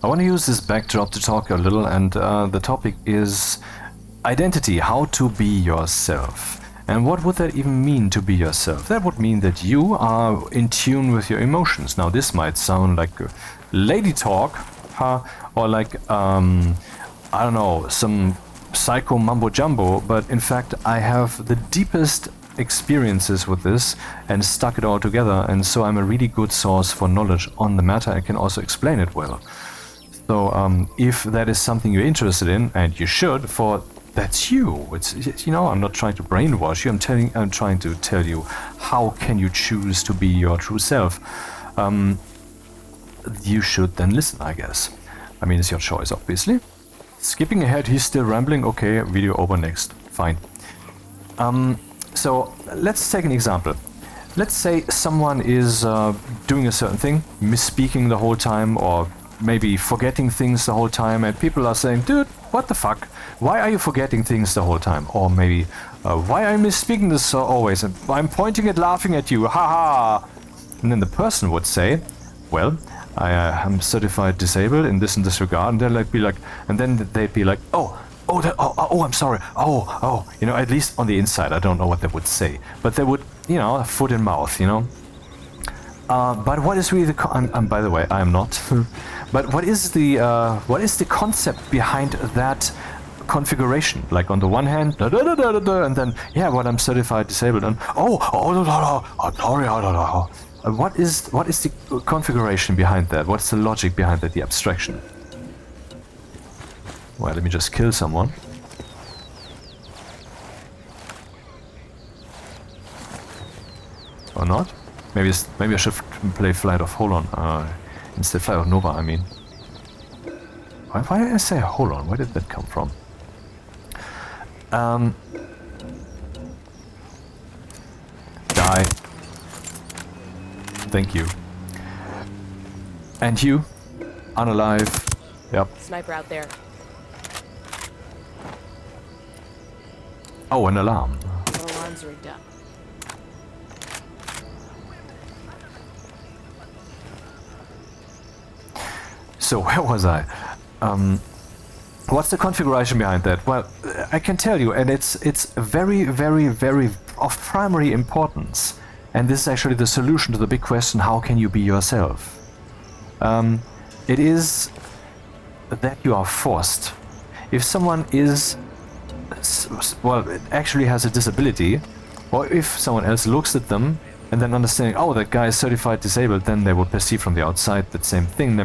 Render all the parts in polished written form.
I want to use this backdrop to talk a little, and the topic is identity, how to be yourself. And what would that even mean, to be yourself? That would mean that you are in tune with your emotions. Now, this might sound like lady talk, or like, I don't know, some psycho mumbo jumbo, but in fact, I have the deepest experiences with this and stuck it all together, and so I'm a really good source for knowledge on the matter. I can also explain it well. So if that is something you're interested in, and you should, for that's you. It's, you know, I'm not trying to brainwash you. I'm trying to tell you how can you choose to be your true self. You should then listen, I guess. I mean, it's your choice, obviously. Skipping ahead, he's still rambling. Okay, video over next. Fine. So let's take an example. Let's say someone is doing a certain thing, misspeaking the whole time, or maybe forgetting things the whole time, and people are saying, dude, what the fuck? Why are you forgetting things the whole time? Or maybe, why are you misspeaking this always? And I'm pointing and laughing at you, haha! And then the person would say, well, I am certified disabled in this and this regard, and then they'd be like, oh, I'm sorry, you know, at least on the inside, I don't know what they would say, but they would, you know, foot in mouth, you know. But what is really the by the way, I am not. But what is the concept behind that configuration? Like on the one hand, da, da, da, da, da, da, and then well, I'm certified disabled, and I'm sorry, what is the configuration behind that? What's the logic behind that? The abstraction. Well, let me just kill someone. Or not? Maybe I should play Flight of Hold On instead. Flight of Nova, I mean. Why did I say Hold On? Where did that come from? Die. Thank you. And you? Unalive. Yep. Sniper out there. Oh, an alarm. Alarm's rigged up. So where was I? What's the configuration behind that? Well, I can tell you, and it's very, very, very of primary importance. And this is actually the solution to the big question: how can you be yourself? It is that you are forced. If someone is, well, it actually has a disability, or if someone else looks at them and then understanding, oh, that guy is certified disabled, then they would perceive from the outside that same thing,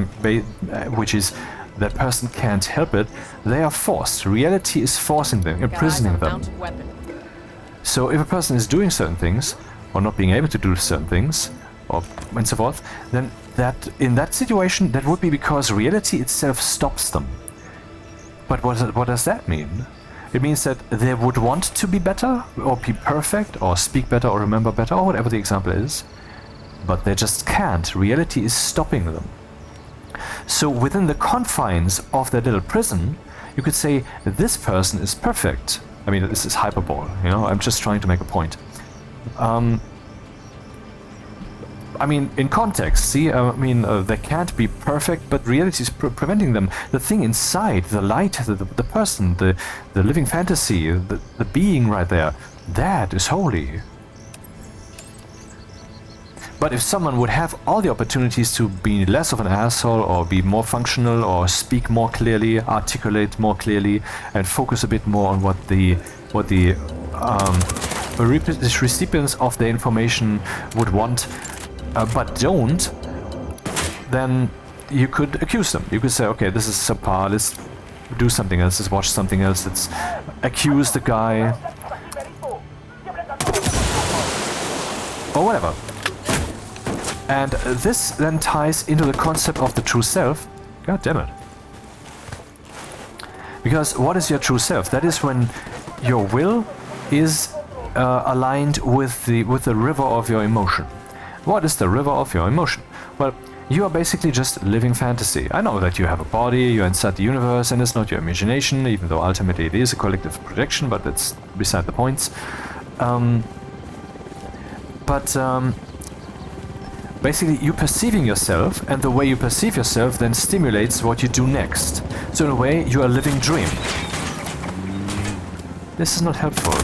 which is that person can't help it. They are forced. Reality is forcing them, imprisoning them. So if a person is doing certain things, or not being able to do certain things, or and so forth, then that in that situation, that would be because reality itself stops them. But what does that mean? It means that they would want to be better, or be perfect, or speak better, or remember better, or whatever the example is, but they just can't. Reality is stopping them. So within the confines of their little prison, you could say, this person is perfect. I mean, this is hyperbole, you know, I'm just trying to make a point. I mean, in context, see, they can't be perfect, but reality is preventing them. The thing inside, the light, the person, the living fantasy, the being right there, that is holy. But if someone would have all the opportunities to be less of an asshole, or be more functional, or speak more clearly, articulate more clearly, and focus a bit more on what the recipients of the information would want, but don't, then you could accuse them. You could say, okay, this is subpar, let's do something else, let's watch something else, let's accuse the guy, or whatever. And this then ties into the concept of the true self. God damn it. Because what is your true self? That is when your will is aligned with the river of your emotion. What is the river of your emotion? Well, you are basically just living fantasy. I know that you have a body, you're inside the universe, and it's not your imagination, even though ultimately it is a collective projection, but that's beside the points. But Basically, you perceiving yourself, and the way you perceive yourself then stimulates what you do next. So in a way, you are a living dream. This is not helpful.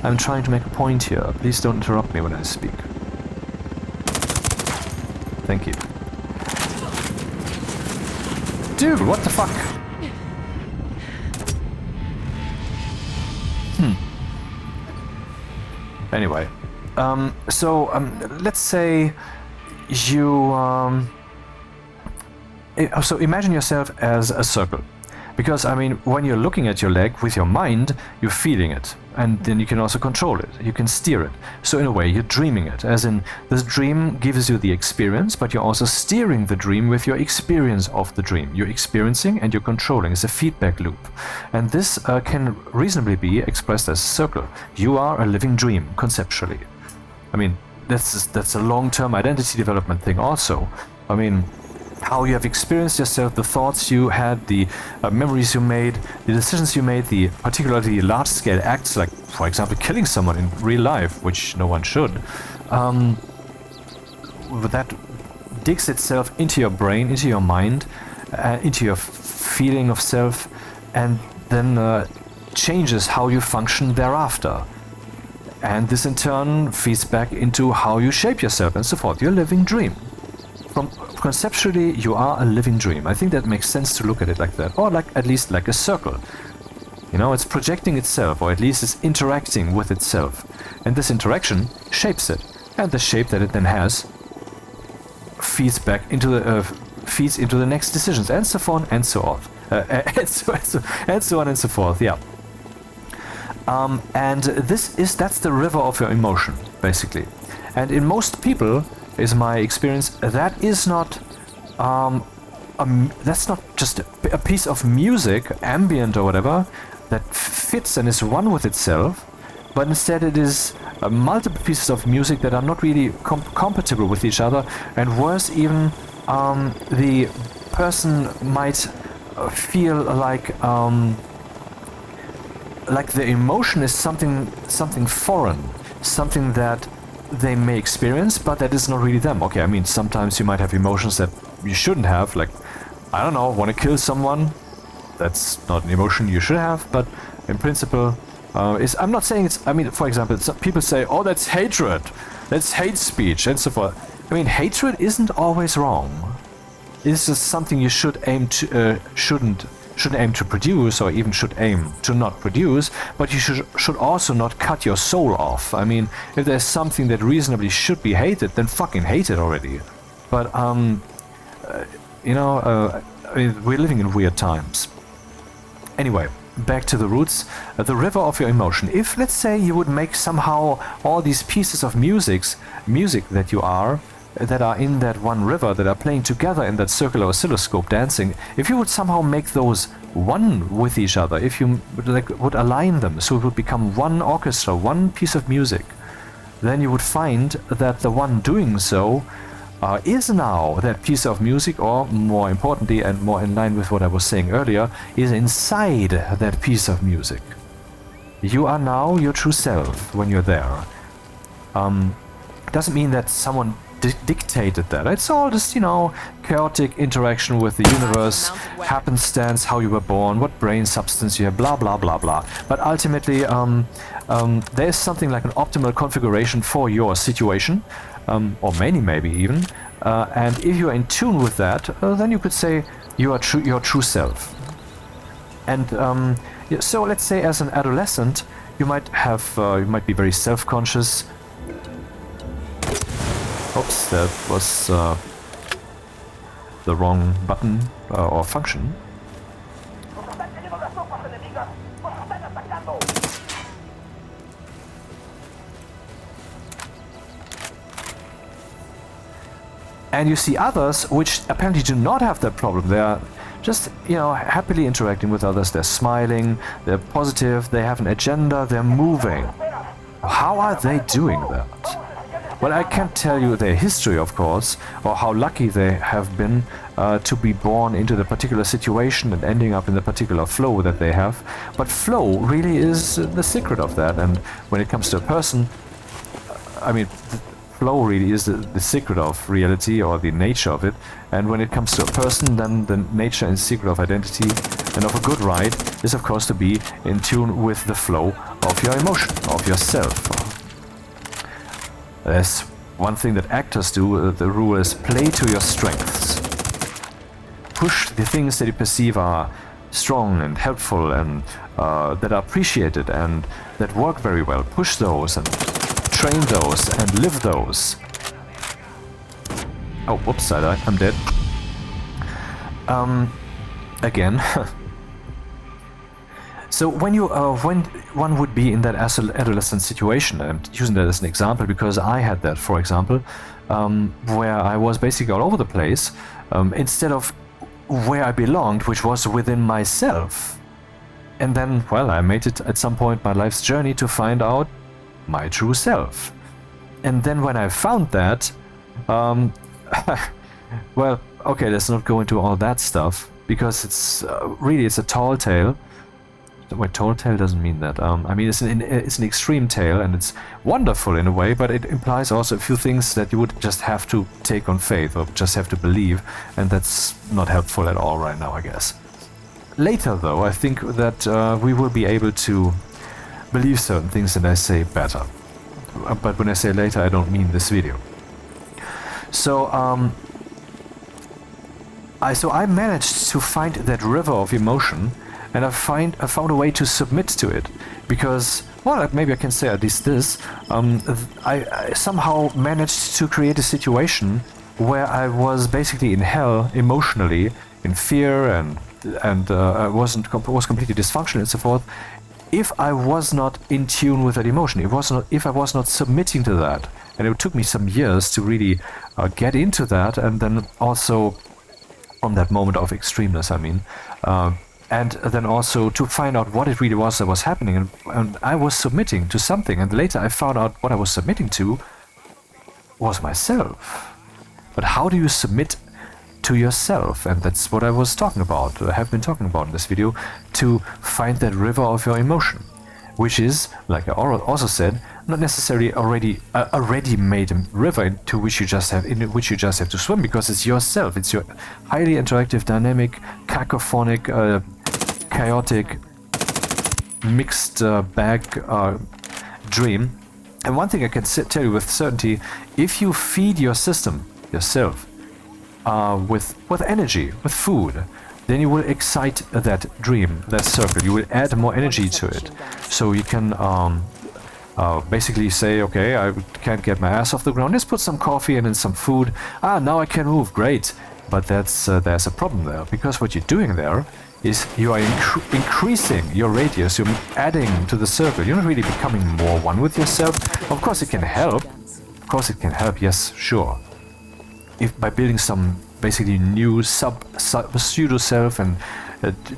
I'm trying to make a point here. Please don't interrupt me when I speak. Thank you. Dude, what the fuck? Anyway, let's say you, so imagine yourself as a circle. Because, I mean, when you're looking at your leg with your mind, you're feeling it. And then you can also control it. You can steer it. So in a way, you're dreaming it. As in, this dream gives you the experience, but you're also steering the dream with your experience of the dream. You're experiencing and you're controlling. It's a feedback loop. And this can reasonably be expressed as a circle. You are a living dream, conceptually. I mean, that's a long-term identity development thing also. I mean, how you have experienced yourself, the thoughts you had, the memories you made, the decisions you made, the particularly large-scale acts, like, for example, killing someone in real life, which no one should, that digs itself into your brain, into your mind, into your feeling of self, and then changes how you function thereafter. And this in turn feeds back into how you shape yourself and so forth. Your living dream. Conceptually, you are a living dream. I think that makes sense to look at it like that, or like at least like a circle. You know, it's projecting itself, or at least it's interacting with itself, and this interaction shapes it, and the shape that it then has feeds back into the next decisions, and so on and so on, and so on and so forth. Yeah. And that's the river of your emotion, basically, and in most people. Is my experience, that is not that's not just a piece of music, ambient or whatever, that fits and is one with itself, but instead it is multiple pieces of music that are not really compatible with each other, and worse even, the person might feel like the emotion is something foreign, something that they may experience, but that is not really them. Okay, I mean, sometimes you might have emotions that you shouldn't have, like, I don't know, want to kill someone. That's not an emotion you should have, but in principle, I'm not saying it's, I mean, for example, some people say, oh, that's hatred, that's hate speech, and so forth. I mean, hatred isn't always wrong. It's just something you should aim to, shouldn't aim to produce, or even should aim to not produce, but you should also not cut your soul off. I mean, if there's something that reasonably should be hated, then fucking hate it already. But, you know, I mean, we're living in weird times. Anyway, back to the roots, the river of your emotion. If, let's say, you would make somehow all these pieces of music that you are, that are in that one river, that are playing together in that circular oscilloscope dancing, if you would somehow make those one with each other, if you would align them so it would become one orchestra, one piece of music, then you would find that the one doing so is now that piece of music, or more importantly and more in line with what I was saying earlier, is inside that piece of music. You are now your true self when you're there. Doesn't mean that someone dictated that. It's all just, you know, chaotic interaction with the universe, happenstance, how you were born, what brain substance you have, blah blah blah blah. But ultimately, there is something like an optimal configuration for your situation, or many maybe even. And if you are in tune with that, then you could say you are your true self. And so let's say as an adolescent, you might be very self-conscious. Oops, that was the wrong button or function. And you see others which apparently do not have that problem. They are just, you know, happily interacting with others. They're smiling, they're positive, they have an agenda, they're moving. How are they doing that? Well, I can't tell you their history, of course, or how lucky they have been to be born into the particular situation and ending up in the particular flow that they have. But flow really is the secret of that. And when it comes to a person, I mean, flow really is the secret of reality or the nature of it. And when it comes to a person, then the nature and secret of identity and of a good ride is of course to be in tune with the flow of your emotion, of yourself. There's one thing that actors do, the rule is play to your strengths. Push the things that you perceive are strong and helpful and that are appreciated and that work very well. Push those and train those and live those. Oh, whoops, I died. I'm dead. Again. So when one would be in that adolescent situation, and using that as an example because I had that, for example, where I was basically all over the place, instead of where I belonged, which was within myself. And then, well, I made it at some point my life's journey to find out my true self. And then when I found that, well, okay, let's not go into all that stuff, because it's really, it's a tall tale. Wait, tall tale doesn't mean that. I mean, it's an extreme tale, and it's wonderful in a way, but it implies also a few things that you would just have to take on faith, or just have to believe, and that's not helpful at all right now, I guess. Later, though, I think that we will be able to believe certain things that I say better. But when I say later, I don't mean this video. So, I managed to find that river of emotion, and I found a way to submit to it, because, well, maybe I can say at least this, I somehow managed to create a situation where I was basically in hell emotionally, in fear, and I was completely dysfunctional and so forth, if I was not in tune with that emotion, if I was not submitting to that. And it took me some years to really get into that, and then also from that moment of extremeness, I mean, and then also to find out what it really was that was happening, and I was submitting to something, and later I found out what I was submitting to was myself. But how do you submit to yourself? And that's what I was talking about, I have been talking about in this video, to find that river of your emotion, which is, like I also said, not necessarily a ready-made river in which you just have to swim, because it's yourself. It's your highly interactive, dynamic, cacophonic, chaotic, mixed bag dream. And one thing I can tell you with certainty: if you feed your system, yourself, with energy, with food, then you will excite that dream, that circle. You will add more energy to it. So you can basically say, okay, I can't get my ass off the ground. Let's put some coffee and then some food. Now I can move. Great. But there's a problem there, because what you're doing there is you are increasing your radius. You're adding to the circle. You're not really becoming more one with yourself. Of course it can help. Of course it can help. Yes, sure. If by building some basically new pseudo self and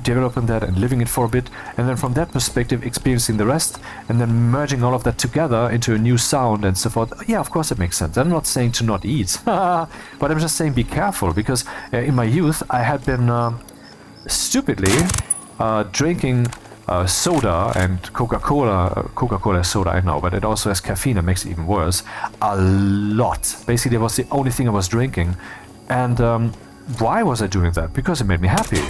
developing that and living it for a bit, and then from that perspective experiencing the rest, and then merging all of that together into a new sound and so forth. Yeah, of course it makes sense. I'm not saying to not eat, but I'm just saying be careful, because in my youth I had been stupidly drinking soda and Coca-Cola soda, I know, but it also has caffeine and makes it even worse, a lot. Basically, it was the only thing I was drinking. And why was I doing that? Because it made me happy.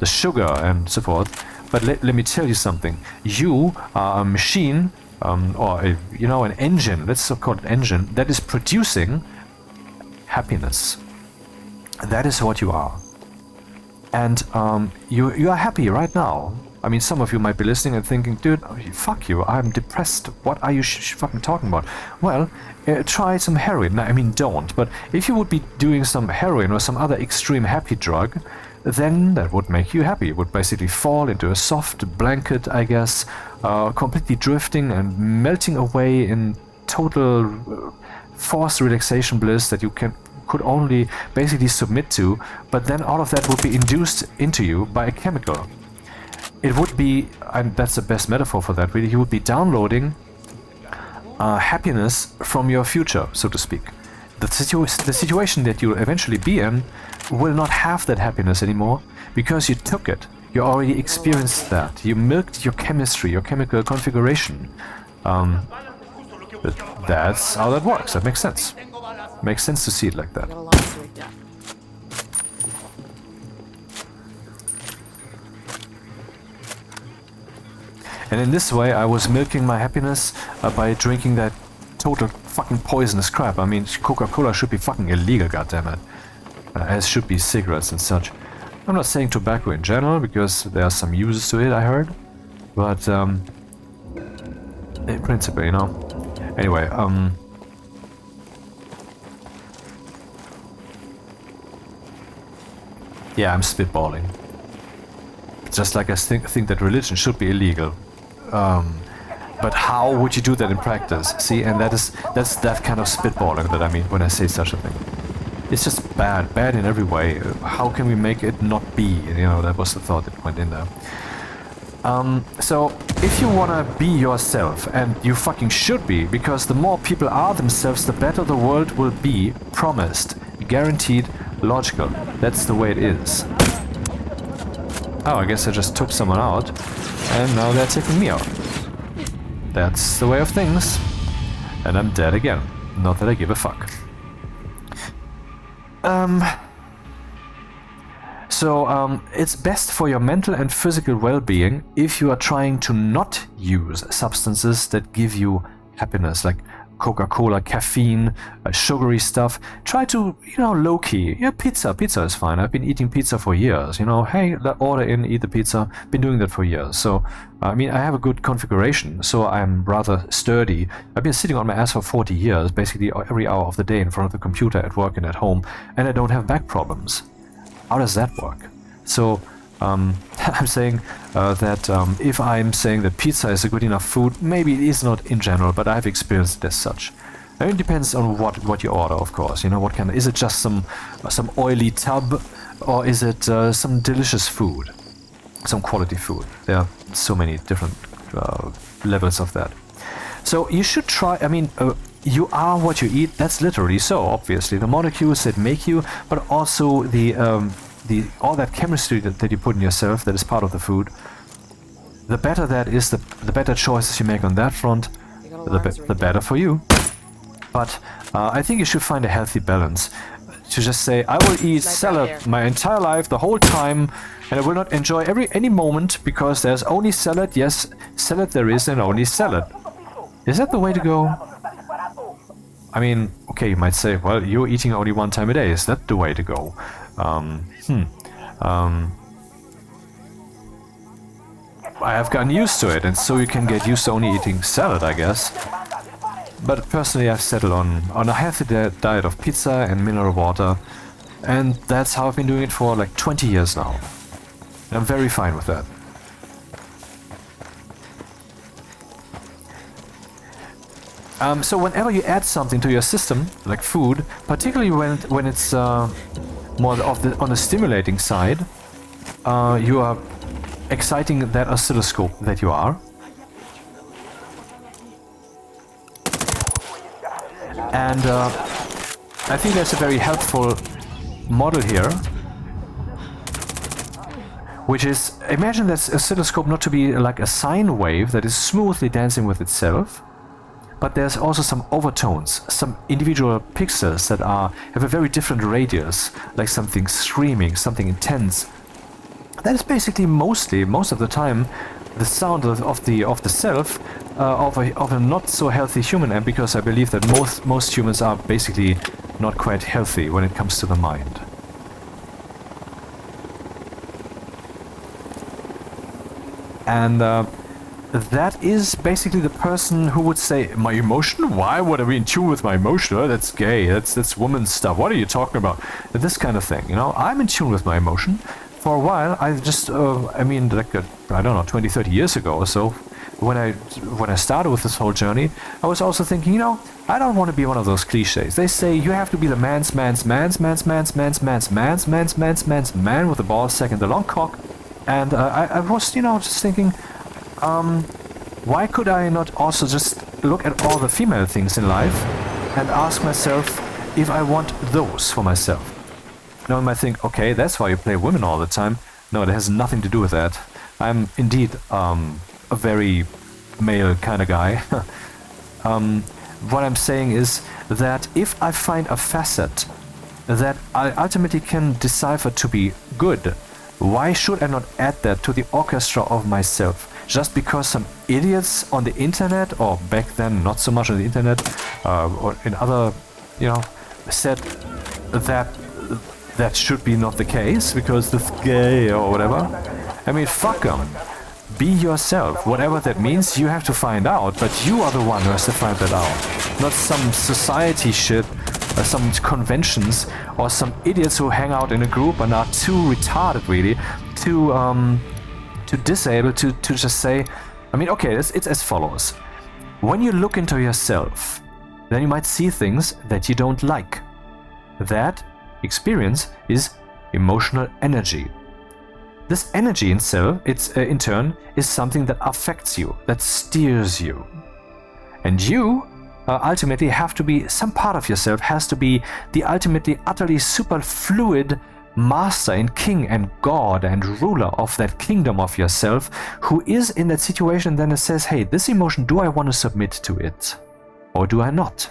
The sugar and so forth. But let me tell you something. You are a machine, or an engine, let's call it engine, that is producing happiness. That is what you are. And you are happy right now. I mean, some of you might be listening and thinking, dude, fuck you, I'm depressed. What are you fucking talking about? Well, try some heroin. I mean, don't. But if you would be doing some heroin or some other extreme happy drug, then that would make you happy. It would basically fall into a soft blanket, I guess, completely drifting and melting away in total forced relaxation bliss that you could only basically submit to, but then all of that would be induced into you by a chemical. It would be, and that's the best metaphor for that, really, you would be downloading happiness from your future, so to speak. The situation that you'll eventually be in will not have that happiness anymore, because you took it. You already experienced that. You milked your chemistry, your chemical configuration. But that's how that works. That makes sense. Makes sense to see it like that. Got a lines rigged up. And in this way, I was milking my happiness by drinking that total fucking poisonous crap. I mean, Coca-Cola should be fucking illegal, goddammit. As should be cigarettes and such. I'm not saying tobacco in general, because there are some uses to it, I heard. But, in principle, you know. Anyway, yeah, I'm spitballing. Just like I think that religion should be illegal. But how would you do that in practice? See, and that's that kind of spitballing that I mean when I say such a thing. It's just bad in every way. How can we make it not be? You know, that was the thought that went in there. So, if you wanna be yourself, and you fucking should be, because the more people are themselves, the better the world will be, promised, guaranteed, logical. That's the way it is. Oh, I guess I just took someone out, and now they're taking me out. That's the way of things. And I'm dead again. Not that I give a fuck. So, it's best for your mental and physical well-being if you are trying to not use substances that give you happiness, like Coca-Cola, caffeine, sugary stuff. Try to, you know, low-key. Yeah, pizza is fine. I've been eating pizza for years. You know, hey, order in, eat the pizza. Been doing that for years. So, I mean, I have a good configuration, so I'm rather sturdy. I've been sitting on my ass for 40 years, basically every hour of the day in front of the computer at work and at home, and I don't have back problems. How does that work? So, I'm saying that if I'm saying that pizza is a good enough food, maybe it is not in general, but I've experienced it as such. And it depends on what you order, of course. You know, what kind of, is it just some oily tub, or is it some delicious food, some quality food? There are so many different levels of that. So you should try. I mean, you are what you eat. That's literally so. Obviously, the molecules that make you, but also the all that chemistry that you put in yourself that is part of the food. The better that is, the better choices you make on that front, the better for you. But I think you should find a healthy balance. To just say, I will eat salad my entire life, the whole time, and I will not enjoy any moment because there's only salad. Yes, salad there is, and only salad. Is that the way to go? I mean, okay, you might say, well, you're eating only one time a day. Is that the way to go? I have gotten used to it, and so you can get used to only eating salad, I guess. But personally, I've settled on a healthy diet of pizza and mineral water, and that's how I've been doing it for like 20 years now. And I'm very fine with that. So whenever you add something to your system, like food, particularly when it's more on the stimulating side, you are exciting that oscilloscope that you are. And I think that's a very helpful model here, which is, imagine that oscilloscope not to be like a sine wave that is smoothly dancing with itself, but there's also some overtones, some individual pixels that have a very different radius, like something screaming, something intense. That is basically most of the time, the sound of the self of a not so healthy human, and because I believe that most humans are basically not quite healthy when it comes to the mind. And that is basically the person who would say, my emotion? Why would I be in tune with my emotion? Oh, that's gay, that's woman's stuff, what are you talking about? This kind of thing, you know, I'm in tune with my emotion. For a while, I just, I mean, like, I don't know, 20, 30 years ago or so, when I started with this whole journey, I was also thinking, you know, I don't want to be one of those cliches. They say you have to be the man with the ball sack and the long cock. And I was, you know, just thinking, why could I not also just look at all the female things in life and ask myself if I want those for myself? Now I might think, okay, that's why you play women all the time. No, it has nothing to do with that. I'm indeed a very male kind of guy. what I'm saying is that if I find a facet that I ultimately can decipher to be good, why should I not add that to the orchestra of myself? Just because some idiots on the internet, or back then not so much on the internet, or in other, said that that should be not the case because that's gay or whatever. I mean, fuck them. Be yourself. Whatever that means, you have to find out, but you are the one who has to find that out. Not some society shit, or some conventions, or some idiots who hang out in a group and are too retarded, really, to disable, to just say, I mean, okay, it's as follows. When you look into yourself, then you might see things that you don't like. That experience is emotional energy. This energy in turn, is something that affects you, that steers you. And you ultimately have to be, some part of yourself has to be the ultimately utterly super fluid master and king and god and ruler of that kingdom of yourself, who is in that situation then that says, hey, this emotion, do I want to submit to it? Or do I not?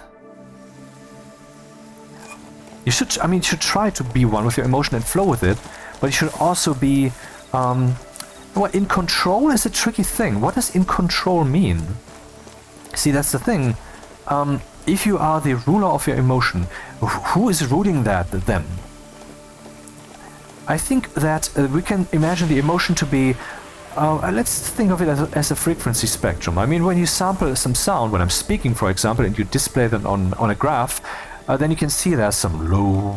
You should try to be one with your emotion and flow with it, but you should also be, in control is a tricky thing. What does in control mean? See, that's the thing. If you are the ruler of your emotion, who is ruling that then? I think that we can imagine the emotion to be, let's think of it as a frequency spectrum. I mean, when you sample some sound, when I'm speaking, for example, and you display them on a graph, then you can see there's some low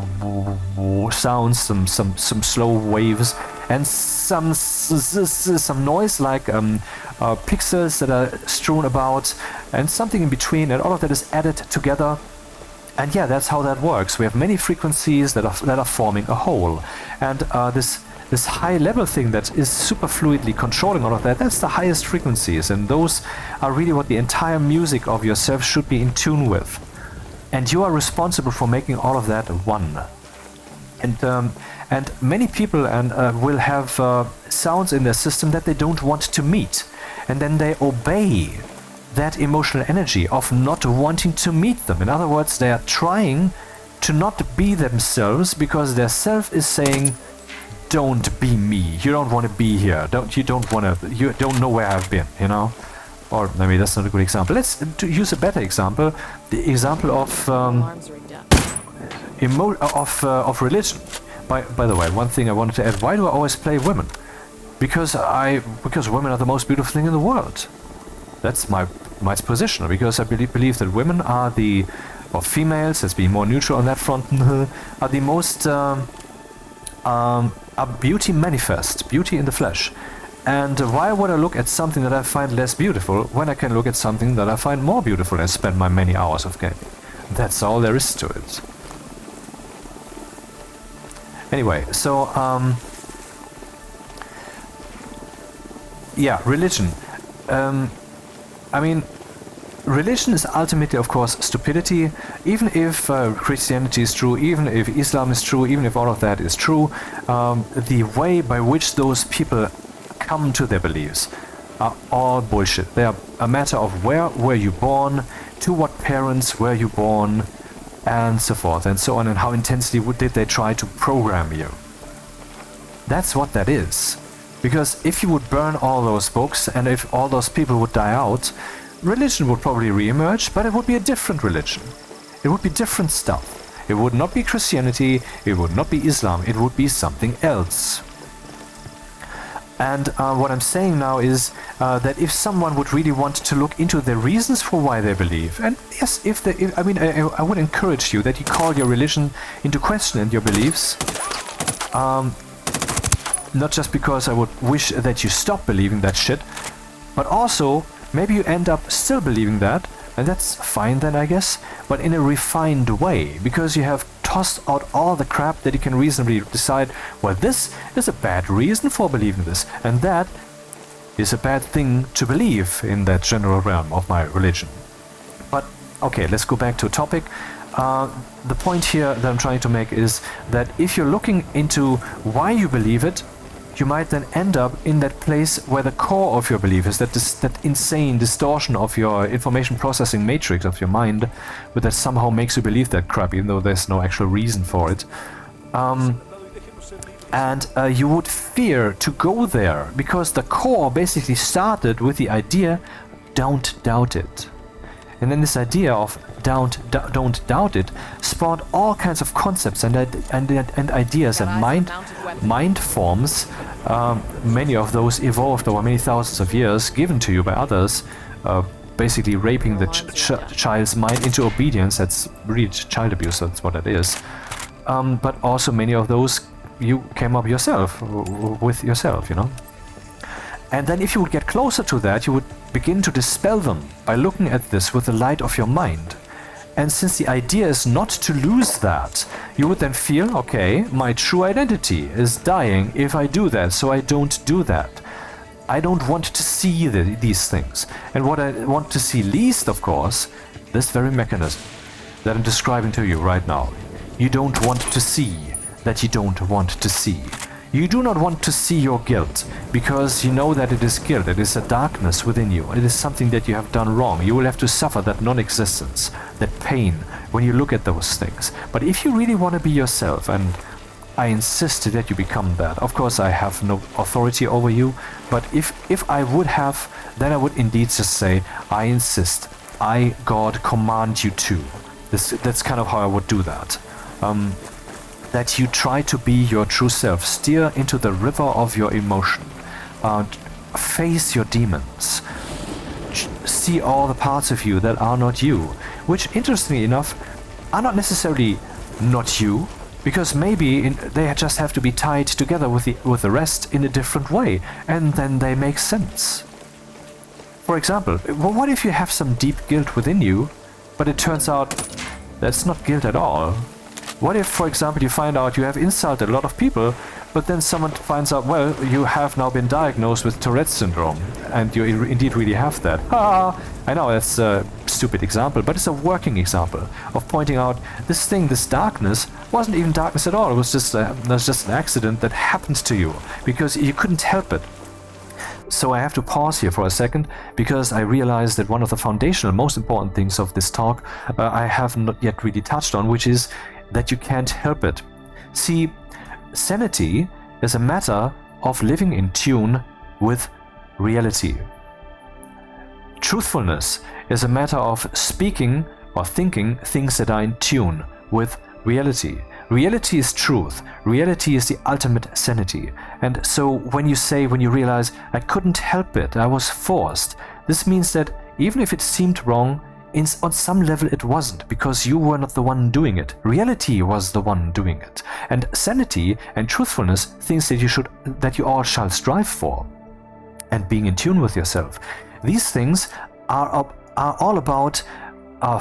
sounds, some slow waves, and some noise like pixels that are strewn about, and something in between, and all of that is added together. And yeah, that's how that works. We have many frequencies that are forming a whole, and this high level thing that is super fluidly controlling all of that, that's the highest frequencies, and those are really what the entire music of yourself should be in tune with. And you are responsible for making all of that one. And many people will have sounds in their system that they don't want to meet, and then they obey that emotional energy of not wanting to meet them. In other words, they are trying to not be themselves because their self is saying, "Don't be me. You don't want to be here. You don't know where I've been. Or maybe that's not a good example. Let's use a better example. The example of of religion. By the way, one thing I wanted to add: why do I always play women? Because women are the most beautiful thing in the world. That's my position. Because I believe that women are females. Let's be more neutral on that front. Are the most a beauty manifest, beauty in the flesh. And why would I look at something that I find less beautiful when I can look at something that I find more beautiful and spend my many hours of gaming? That's all there is to it. Anyway, so yeah, religion. Religion is ultimately, of course, stupidity. Even if Christianity is true, even if Islam is true, even if all of that is true, the way by which those people come to their beliefs are all bullshit. They are a matter of where were you born, to what parents were you born, and so forth and so on, and how intensely did they try to program you. That's what that is. Because if you would burn all those books, and if all those people would die out, religion would probably re-emerge, but it would be a different religion. It would be different stuff. It would not be Christianity, it would not be Islam, it would be something else. And what I'm saying now is that if someone would really want to look into the reasons for why they believe, and yes, I would encourage you that you call your religion into question and your beliefs, not just because I would wish that you stop believing that shit, but also maybe you end up still believing that, and that's fine then, I guess, but in a refined way, because you have tossed out all the crap that you can reasonably decide, well, this is a bad reason for believing this, and that is a bad thing to believe in that general realm of my religion. But, okay, let's go back to a topic. The point here that I'm trying to make is that if you're looking into why you believe it, you might then end up in that place where the core of your belief is, that insane distortion of your information processing matrix of your mind, but that somehow makes you believe that crap, even though there's no actual reason for it. And you would fear to go there, because the core basically started with the idea, don't doubt it. And then this idea of don't doubt it spawned all kinds of concepts and ideas and mind forms. Many of those evolved over many thousands of years, given to you by others, basically raping the child's mind into obedience. That's really child abuse, that's what it is. But also many of those you came up yourself, with yourself, you know. And then if you would get closer to that, you would begin to dispel them by looking at this with the light of your mind. And since the idea is not to lose that, you would then feel, okay, my true identity is dying if I do that, so I don't do that. I don't want to see these things. And what I want to see least, of course, this very mechanism that I'm describing to you right now. You don't want to see that you don't want to see. You do not want to see your guilt, because you know that it is guilt, it is a darkness within you, it is something that you have done wrong. You will have to suffer that non-existence, that pain, when you look at those things. But if you really want to be yourself, and I insist that you become that, of course I have no authority over you, but if I would have, then I would indeed just say, I insist, I, God, command you to. That's kind of how I would do that. That you try to be your true self, steer into the river of your emotion, face your demons, see all the parts of you that are not you, which interestingly enough are not necessarily not you, because maybe they just have to be tied together with the rest in a different way, and then they make sense. For example, what if you have some deep guilt within you, but it turns out that's not guilt at all? What if, for example, you find out you have insulted a lot of people, but then someone finds out, well, you have now been diagnosed with Tourette's syndrome, and you indeed really have that. I know that's a stupid example, but it's a working example of pointing out this thing, this darkness, wasn't even darkness at all. It was just an accident that happened to you, because you couldn't help it. So I have to pause here for a second, because I realize that one of the foundational, most important things of this talk I have not yet really touched on, which is that you can't help it. See, sanity is a matter of living in tune with reality. Truthfulness is a matter of speaking or thinking things that are in tune with reality. Reality is truth. Reality is the ultimate sanity. And so when you realize, I couldn't help it, I was forced, this means that even if it seemed wrong, on some level it wasn't, because you were not the one doing it. Reality was the one doing it. And sanity and truthfulness, things that you all shall strive for. And being in tune with yourself. These things are all about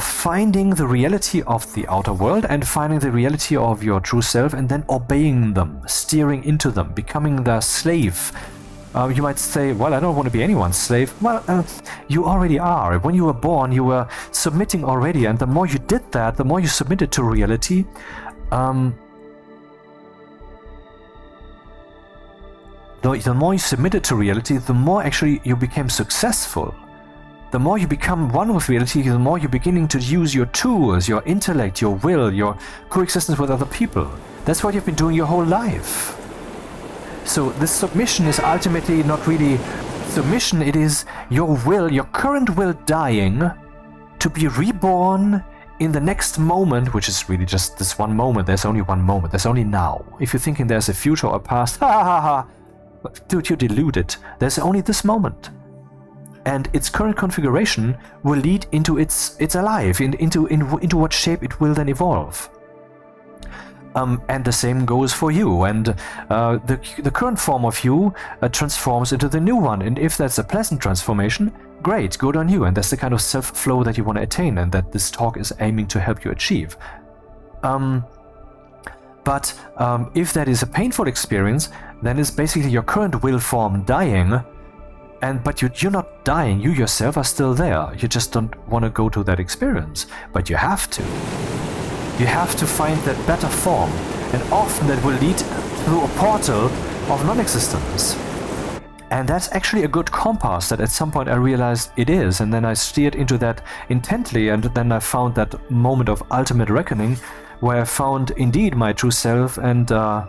finding the reality of the outer world and finding the reality of your true self, and then obeying them, steering into them, becoming their slave. You might say, well, I don't want to be anyone's slave. Well, you already are. When you were born, you were submitting already, and the more you did that, the more you submitted to reality. The more you submitted to reality, the more actually you became successful. The more you become one with reality, the more you're beginning to use your tools, your intellect, your will, your coexistence with other people. That's what you've been doing your whole life. So this submission is ultimately not really submission, it is your will, your current will dying to be reborn in the next moment, which is really just this one moment. There's only one moment, there's only now. If you're thinking there's a future or a past, dude, you're deluded. There's only this moment. And its current configuration will lead into its alive, into what shape it will then evolve. And the same goes for you, and the current form of you transforms into the new one, and if that's a pleasant transformation, great, good on you, and that's the kind of self-flow that you want to attain and that this talk is aiming to help you achieve. But if that is a painful experience, then it's basically your current will form dying, but you're not dying, you yourself are still there, you just don't want to go to that experience, but you have to. You have to find that better form, and often that will lead through a portal of non-existence. And that's actually a good compass that at some point I realized it is, and then I steered into that intently, and then I found that moment of ultimate reckoning where I found indeed my true self, and I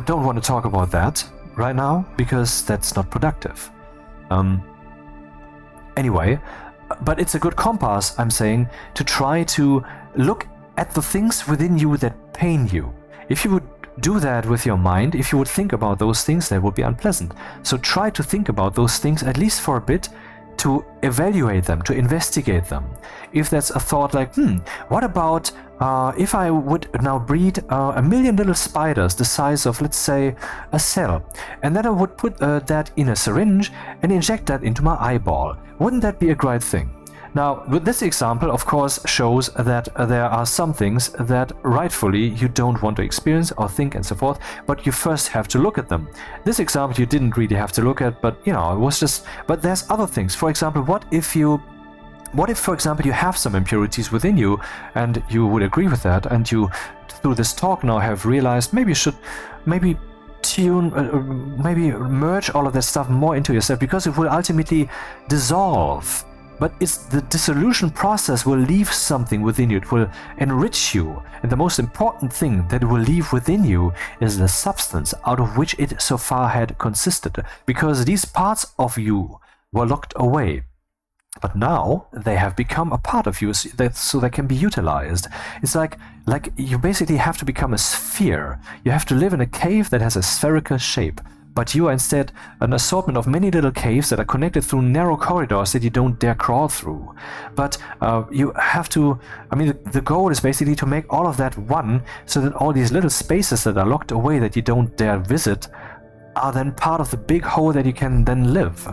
don't want to talk about that right now because that's not productive. Anyway, but it's a good compass, I'm saying, to try to look at the things within you that pain you. If you would do that with your mind, if you would think about those things, they would be unpleasant. So try to think about those things at least for a bit, to evaluate them, to investigate them. If that's a thought like, what about if I would now breed 1 million little spiders the size of, let's say, a cell, and then I would put that in a syringe and inject that into my eyeball. Wouldn't that be a great thing? Now, with this example, of course, shows that there are some things that rightfully you don't want to experience or think and so forth, but you first have to look at them. This example you didn't really have to look at, but it was just... But there's other things. For example, what if, for example, you have some impurities within you, and you would agree with that, and you, through this talk now, have realized maybe you should... maybe merge all of that stuff more into yourself, because it will ultimately dissolve. But it's the dissolution process will leave something within you. It will enrich you. And the most important thing that it will leave within you is the substance out of which it so far had consisted. Because these parts of you were locked away. But now they have become a part of you, so they can be utilized. It's like you basically have to become a sphere. You have to live in a cave that has a spherical shape. But you are instead an assortment of many little caves that are connected through narrow corridors that you don't dare crawl through. But you have to... the goal is basically to make all of that one, so that all these little spaces that are locked away that you don't dare visit are then part of the big whole that you can then live.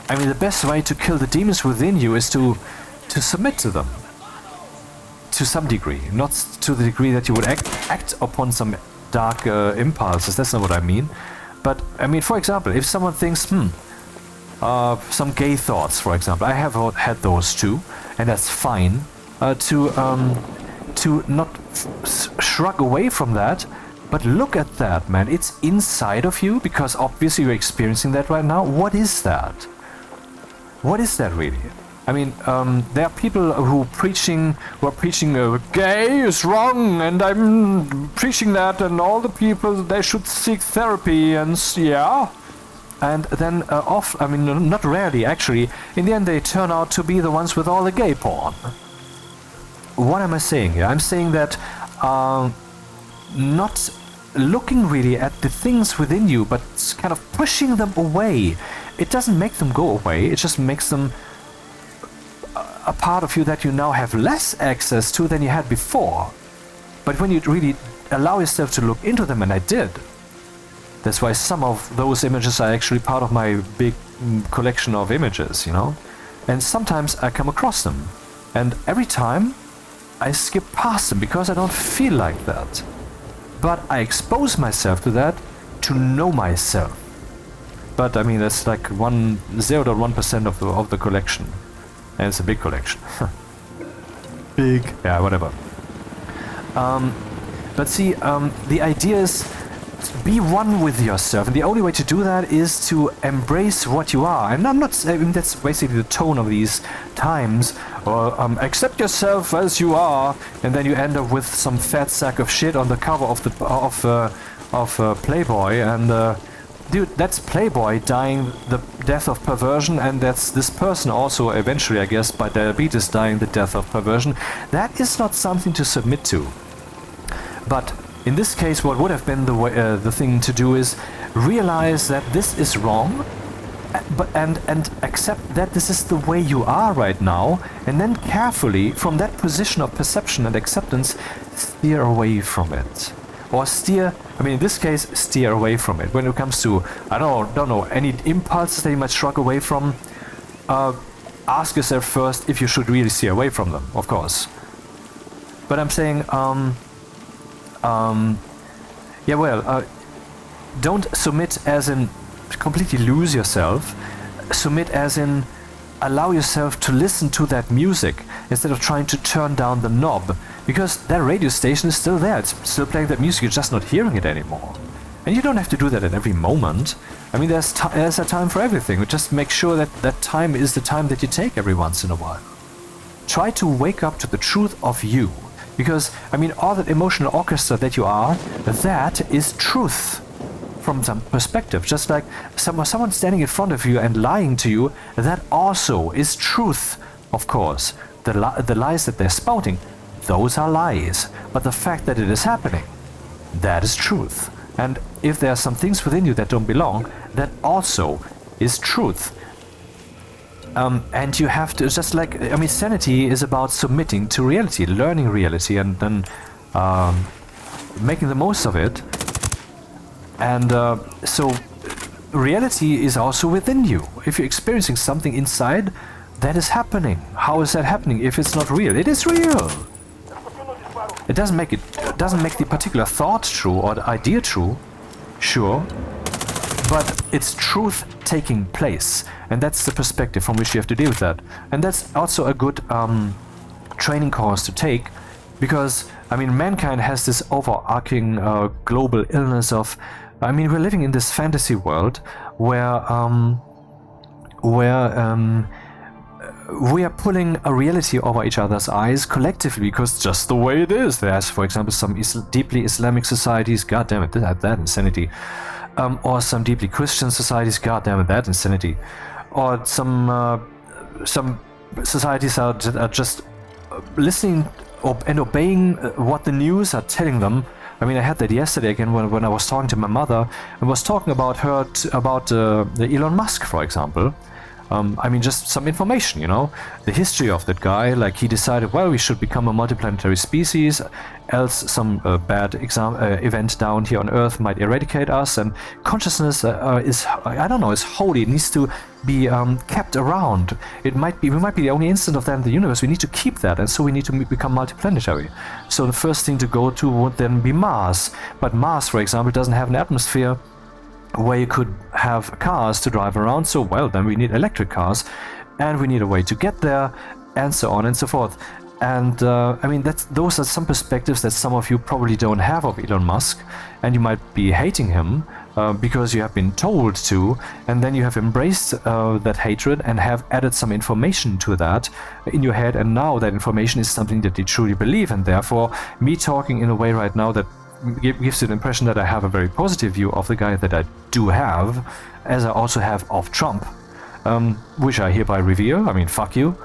The best way to kill the demons within you is to submit to them, to some degree, not to the degree that you would act upon some dark impulses. That's not what I mean. But for example, if someone thinks, some gay thoughts, for example, I have had those too, and that's fine. To not shrug away from that, but look at that, man. It's inside of you, because obviously you're experiencing that right now. What is that? What is that really? There are people who are preaching gay is wrong, and I'm preaching that, and all the people, they should seek therapy, and yeah. And then not rarely actually, in the end they turn out to be the ones with all the gay porn. What am I saying here? I'm saying that not looking really at the things within you, but kind of pushing them away. It doesn't make them go away, it just makes them a part of you that you now have less access to than you had before. But when you really allow yourself to look into them, and I did, that's why some of those images are actually part of my big collection of images, and sometimes I come across them, and every time I skip past them because I don't feel like that. But I expose myself to that to know myself. But that's like 0.1% of the collection. And it's a big collection. Big. Yeah, whatever. But see, the idea is be one with yourself. And the only way to do that is to embrace what you are. And I'm not saying that's basically the tone of these times. Or accept yourself as you are. And then you end up with some fat sack of shit on the cover of Playboy. And dude, that's Playboy dying the death of perversion, and that's this person also eventually, I guess, by diabetes dying the death of perversion. That is not something to submit to. But in this case, what would have been the thing to do is realize that this is wrong, and accept that this is the way you are right now, and then carefully, from that position of perception and acceptance, steer away from it. Or steer, in this case, steer away from it. When it comes to, don't know, any impulses that you might shrug away from, ask yourself first if you should really steer away from them, of course. But I'm saying, don't submit as in completely lose yourself. Submit as in allow yourself to listen to that music instead of trying to turn down the knob, because that radio station is still there. It's still playing that music. You're just not hearing it anymore. And you don't have to do that at every moment. I mean, there's a time for everything. Just make sure that that time is the time that you take every once in a while. Try to wake up to the truth of you. Because, I mean, all that emotional orchestra that you are, that is truth from some perspective. Just like someone standing in front of you and lying to you, that also is truth, of course. The lies that they're spouting, those are lies. But the fact that it is happening, that is truth. And if there are some things within you that don't belong, that also is truth. And you have to, just like, I mean, sanity is about submitting to reality, learning reality, and then making the most of it. And so reality is also within you. If you're experiencing something inside, that is happening. How is that happening if it's not real? It is real. It doesn't make the particular thought true or the idea true, sure, but it's truth taking place, and that's the perspective from which you have to deal with that. And that's also a good training course to take, because I mean, mankind has this overarching global illness of, I mean, we're living in this fantasy world where we are pulling a reality over each other's eyes collectively, because just the way it is. There's, for example, some deeply Islamic societies, god damn it, that insanity. Or some deeply Christian societies, god damn it, that insanity. Or some societies are just listening and obeying what the news are telling them. I mean, I had that yesterday again when I was talking to my mother and was talking about her about Elon Musk, for example. I mean, just some information, you know, the history of that guy. Like, he decided, well, we should become a multiplanetary species, else some bad event down here on Earth might eradicate us. And consciousness is, I don't know, is holy. It needs to be kept around. We might be the only instant of that in the universe. We need to keep that, and so we need to become multiplanetary. So the first thing to go to would then be Mars. But Mars, for example, doesn't have an atmosphere where you could have cars to drive around, so well, then we need electric cars, and we need a way to get there, and so on and so forth. And I mean, those are some perspectives that some of you probably don't have of Elon Musk, and you might be hating him because you have been told to, and then you have embraced that hatred and have added some information to that in your head, and now that information is something that you truly believe, and therefore me talking in a way right now that gives you the impression that I have a very positive view of the guy, that I do have, as I also have of Trump, which I hereby reveal. I mean, fuck you.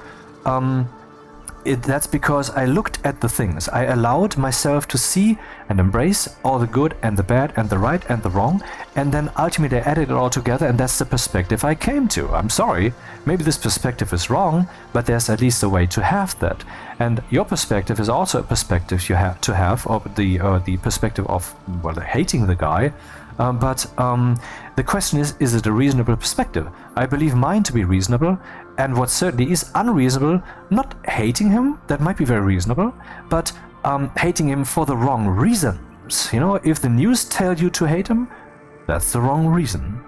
That's because I looked at the things. I allowed myself to see and embrace all the good and the bad and the right and the wrong, and then ultimately I added it all together, and that's the perspective I came to. I'm sorry, maybe this perspective is wrong, but there's at least a way to have that. And your perspective is also a perspective you have to have, or the perspective of, well, hating the guy. But the question is it a reasonable perspective? I believe mine to be reasonable, and what certainly is unreasonable, not hating him, that might be very reasonable, but hating him for the wrong reasons. You know, if the news tell you to hate him, that's the wrong reason.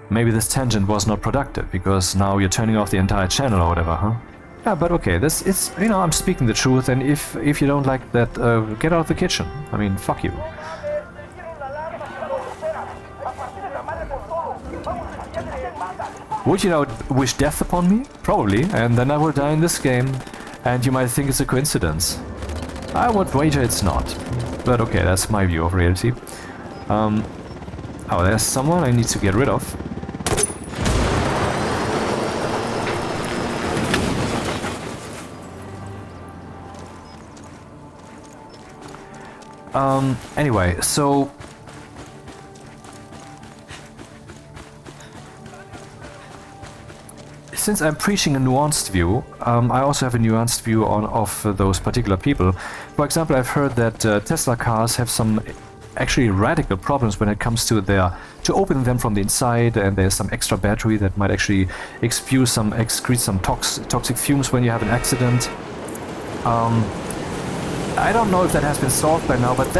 Maybe this tangent was not productive, because now you're turning off the entire channel or whatever, huh? Yeah, but okay, it's, you know, I'm speaking the truth, and if you don't like that, get out of the kitchen. I mean, fuck you. Would you now wish death upon me? Probably, and then I will die in this game, and you might think it's a coincidence. I would wager it's not. But okay, that's my view of reality. Oh, there's someone I need to get rid of. Anyway, so since I'm preaching a nuanced view, I also have a nuanced view of those particular people. For example, I've heard that Tesla cars have some actually radical problems when it comes to opening them from the inside, and there's some extra battery that might actually excrete some toxic fumes when you have an accident. I don't know if that has been solved by now, but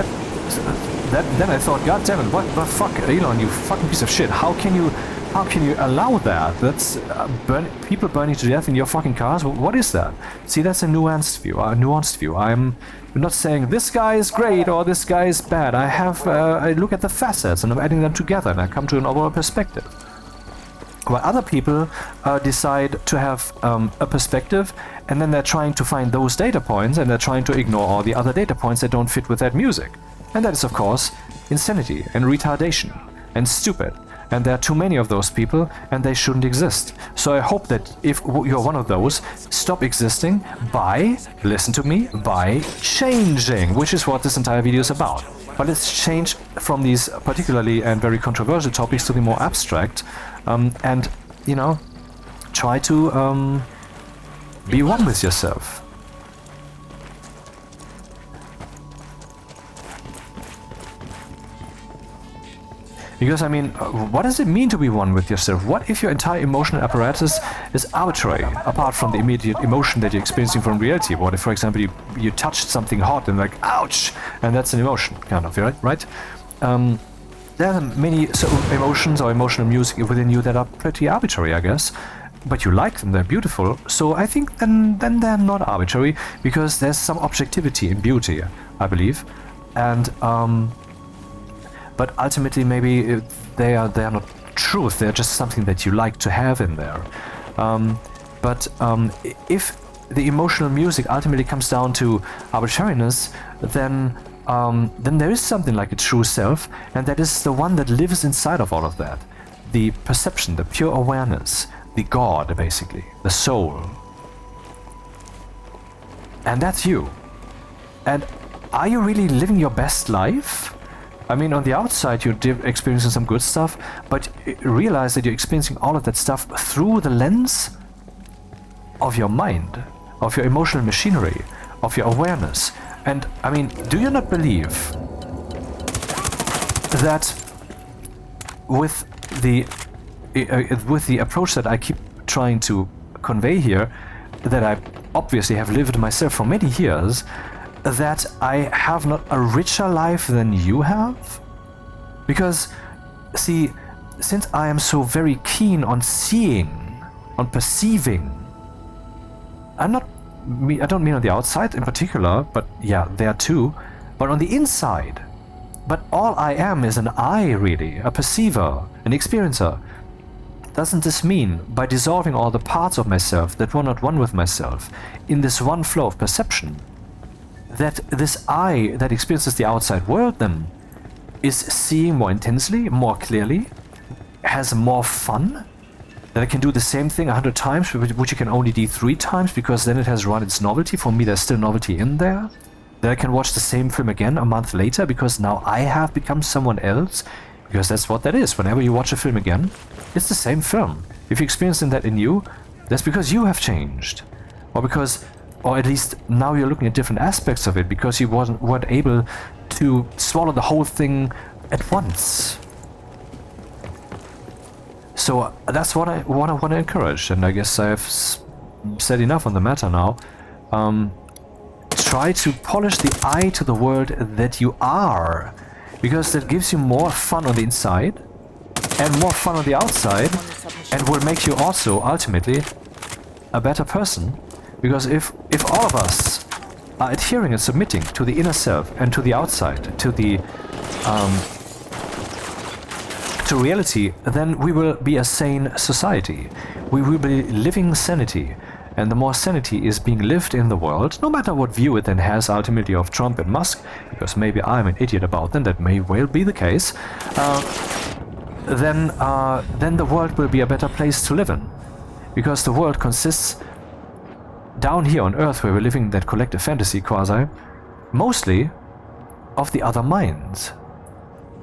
then I thought, God damn it, what the fuck, Elon, you fucking piece of shit. How can you allow that? That's people burning to death in your fucking cars. What is that? See, that's a nuanced view. I'm not saying this guy is great or this guy is bad. I look at the facets and I'm adding them together and I come to an overall perspective. While other people decide to have a perspective, and then they're trying to find those data points and they're trying to ignore all the other data points that don't fit with that music. And that is, of course, insanity and retardation and stupid. And there are too many of those people and they shouldn't exist. So I hope that if you're one of those, stop existing by, listen to me, by changing, which is what this entire video is about. But let's change from these particularly and very controversial topics to the more abstract, and, you know, try to be one with yourself. Because, I mean, what does it mean to be one with yourself? What if your entire emotional apparatus is arbitrary, apart from the immediate emotion that you're experiencing from reality? What if, for example, you touched something hot and like, ouch! And that's an emotion, kind of, right? There are many emotions or emotional music within you that are pretty arbitrary, I guess. But you like them, they're beautiful. So I think then they're not arbitrary, because there's some objectivity in beauty, I believe. And, but ultimately maybe they are not truth, they're just something that you like to have in there. But if the emotional music ultimately comes down to arbitrariness, then there is something like a true self, and that is the one that lives inside of all of that. The perception, the pure awareness, the God, basically, the soul. And that's you. And are you really living your best life? I mean, on the outside you're experiencing some good stuff, but realize that you're experiencing all of that stuff through the lens of your mind, of your emotional machinery, of your awareness. And, I mean, do you not believe that with the approach that I keep trying to convey here, that I obviously have lived myself for many years, that I have not a richer life than you have? Because, see, since I am so very keen on seeing, on perceiving, I don't mean on the outside in particular, but yeah, there too, but on the inside. But all I am is an I, really, a perceiver, an experiencer. Doesn't this mean, by dissolving all the parts of myself that were not one with myself, in this one flow of perception, that this I that experiences the outside world then is seeing more intensely, more clearly, has more fun? That I can do the same thing 100 times, which you can only do 3 times, because then it has run its novelty. For me, there's still novelty in there. That I can watch the same film again a month later, because now I have become someone else. Because that's what that is. Whenever you watch a film again, it's the same film. If you're experiencing that in you, that's because you have changed. Or at least now you're looking at different aspects of it, because you weren't able to swallow the whole thing at once. So that's what I want to encourage, and I guess I've said enough on the matter now. Try to polish the eye to the world that you are, because that gives you more fun on the inside and more fun on the outside, and will make you also ultimately a better person. Because if all of us are adhering and submitting to the inner self and to the outside, to the to reality, then we will be a sane society. We will be living sanity. And the more sanity is being lived in the world, no matter what view it then has ultimately of Trump and Musk, because maybe I'm an idiot about them, that may well be the case, then the world will be a better place to live in. Because the world consists, down here on Earth where we're living that collective fantasy quasi, mostly of the other minds.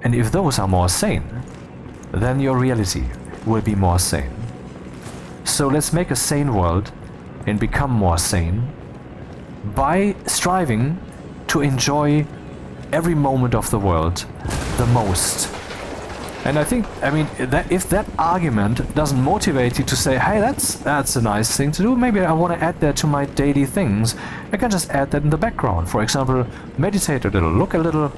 And if those are more sane, then your reality will be more sane. So let's make a sane world and become more sane by striving to enjoy every moment of the world the most. And I think, I mean, that if that argument doesn't motivate you to say, hey, that's a nice thing to do, maybe I want to add that to my daily things, I can just add that in the background. For example, meditate a little, look a little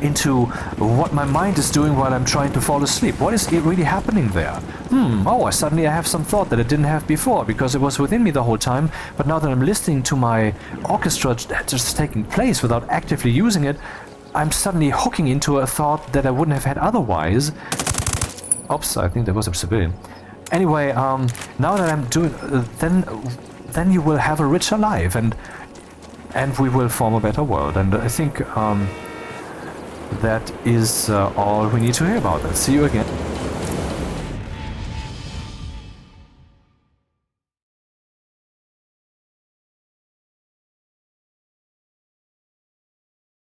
into what my mind is doing while I'm trying to fall asleep. What is really happening there? Oh, suddenly I have some thought that I didn't have before because it was within me the whole time, but now that I'm listening to my orchestra just taking place without actively using it, I'm suddenly hooking into a thought that I wouldn't have had otherwise. Oops, I think there was a civilian. Anyway, now that I'm doing... then you will have a richer life, and we will form a better world. And I think... that is all we need to hear about that. See you again.